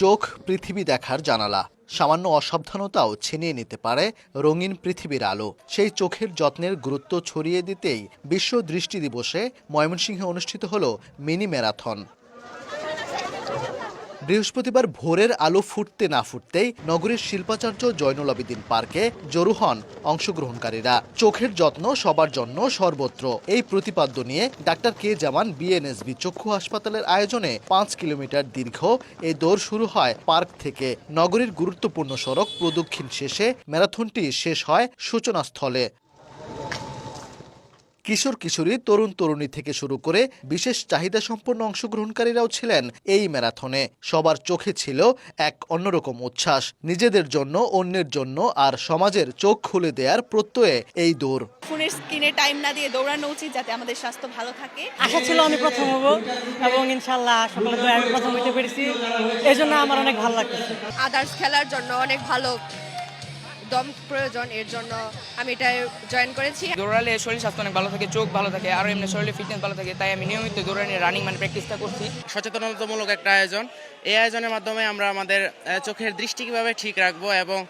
চোখ পৃথিবী দেখার জানালা। সামান্য অসাবধানতাও ছিনিয়ে নিতে পারে রঙিন পৃথিবীর আলো। সেই চোখের যত্নের গুরুত্ব ছড়িয়ে দিতেই বিশ্ব দৃষ্টি দিবসে ময়মনসিংহে অনুষ্ঠিত হলো মিনি ম্যারাথন। বৃহস্পতিবার ভোরের আলো ফুটতে না ফুটতেই নগরীর শিল্পাচার্য জয়নুল আবেদিন পার্কে জড়ো হন অংশগ্রহণকারীরা। চোখের যত্ন সবার জন্য সর্বত্র, এই প্রতিপাদ্য নিয়ে ডাক্তার কে জামান বিএনএসবি চক্ষু হাসপাতালের আয়োজনে 5 কিলোমিটার দীর্ঘ এই দৌড় শুরু হয় পার্ক থেকে। নগরীর গুরুত্বপূর্ণ সড়ক প্রদক্ষিণ শেষে ম্যারাথনটি শেষ হয় সূচনাস্থলে। কিশোর কিশোরী, তরুণ তরুণী থেকে শুরু করে বিশেষ চাহিদা সম্পন্ন অংশগ্রহণকারীরাও ছিলেন এই ম্যারাথনে। সবার চোখে ছিল এক অন্যরকম উচ্ছ্বাস, নিজেদের জন্য, অন্যের জন্য আর সমাজের চোখ খুলে দেওয়ার প্রত্যয়ে এই দৌড়। ফোনের স্ক্রিনে টাইম না দিয়ে দৌড়ানো উচিত, যাতে আমাদের স্বাস্থ্য ভালো থাকে। আশা ছিল আমি প্রথম হব এবং ইনশাআল্লাহ সকলের দোয়ায় আমি প্রথম হতে পেরেছি, এজন্য আমার অনেক ভালো লাগছে। আদার্স খেলার জন্য অনেক ভালো দম প্রয়োজন, এর জন্য আমি এটা জয়েন করেছি। দৌড়ালে শরীর স্বাস্থ্য অনেক ভালো থাকে, চোখ ভালো থাকে, আর এমনি শরীরে ফিটনেস ভালো থাকে, তাই আমি নিয়মিত দৌড়ানি রানিং প্র্যাকটিসটা করছি। সচেতনতামূলক একটা আয়োজন। এই আয়োজনের মাধ্যমে আমরা আমাদের চোখের দৃষ্টি কিভাবে ঠিক রাখবো এবং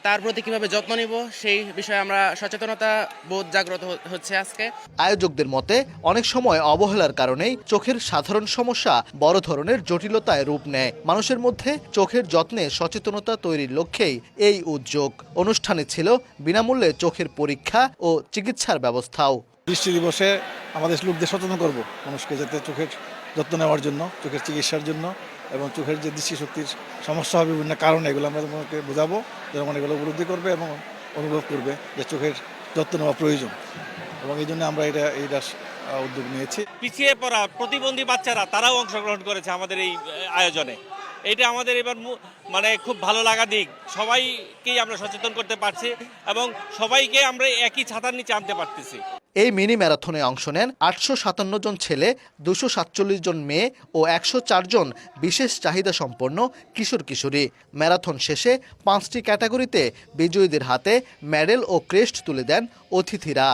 তার প্রতি কিভাবে যত্ন নিব সেই বিষয়ে আমরা সচেতনতা বোধ জাগ্রত হচ্ছে আজকে। আয়োজকদের মতে অনেক সময় অবহেলার কারণেই চোখের সাধারণ সমস্যা বড় ধরনের জটিলতায় রূপ নেয়। মানুষের মধ্যে চোখের যত্নে সচেতনতা তৈরির লক্ষ্যেই এই উদ্যোগ। অনুষ্ঠানে ছিল বিনামূল্যে চোখের পরীক্ষা ও চিকিৎসার ব্যবস্থাও। দৃষ্টি দিবসে আমাদের লোকদের সচেতন করব মানুষকে, যাতে চোখের যত্ন নেওয়ার জন্য, চোখের চিকিৎসার জন্য এবং চোখের যে দৃষ্টিশক্তির সমস্যা হবে বিভিন্ন কারণে, এগুলো আমরা তোমাকে বোঝাবো, জনগণ এগুলো উপলব্ধি করবে এবং অনুভব করবে যে চোখের যত্ন নেওয়া প্রয়োজন, এবং এই জন্য আমরা এটা উদ্যোগ নিয়েছি। পিছিয়ে পড়া প্রতিবন্ধী বাচ্চারা তারাও অংশগ্রহণ করেছে আমাদের এই আয়োজনে। এটা আমাদের এবার খুব ভালো লাগা দিক, সবাইকেই আমরা সচেতন করতে পারছি এবং সবাইকে আমরা একই ছাতার নিচে আনতে পারতেছি। এই মিনি ম্যারাথনে অংশ নেন 857 জন ছেলে, 247 জন মেয়ে ও 104 জন বিশেষ চাহিদা সম্পন্ন কিশোর কিশোরী। ম্যারাথন শেষে 5টি ক্যাটাগরিতে বিজয়ীদের হাতে মেডেল ও ক্রেস্ট তুলে দেন অতিথিরা।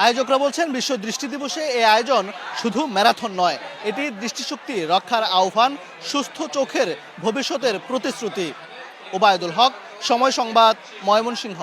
আয়োজকরা বলছেন, বিশ্ব দৃষ্টি দিবসে এই আয়োজন শুধু ম্যারাথন নয়, এটি দৃষ্টিশক্তি রক্ষার আহ্বান, সুস্থ চোখের ভবিষ্যতের প্রতিশ্রুতি। ওবায়দুল হক, সময় সংবাদ, ময়মনসিংহ।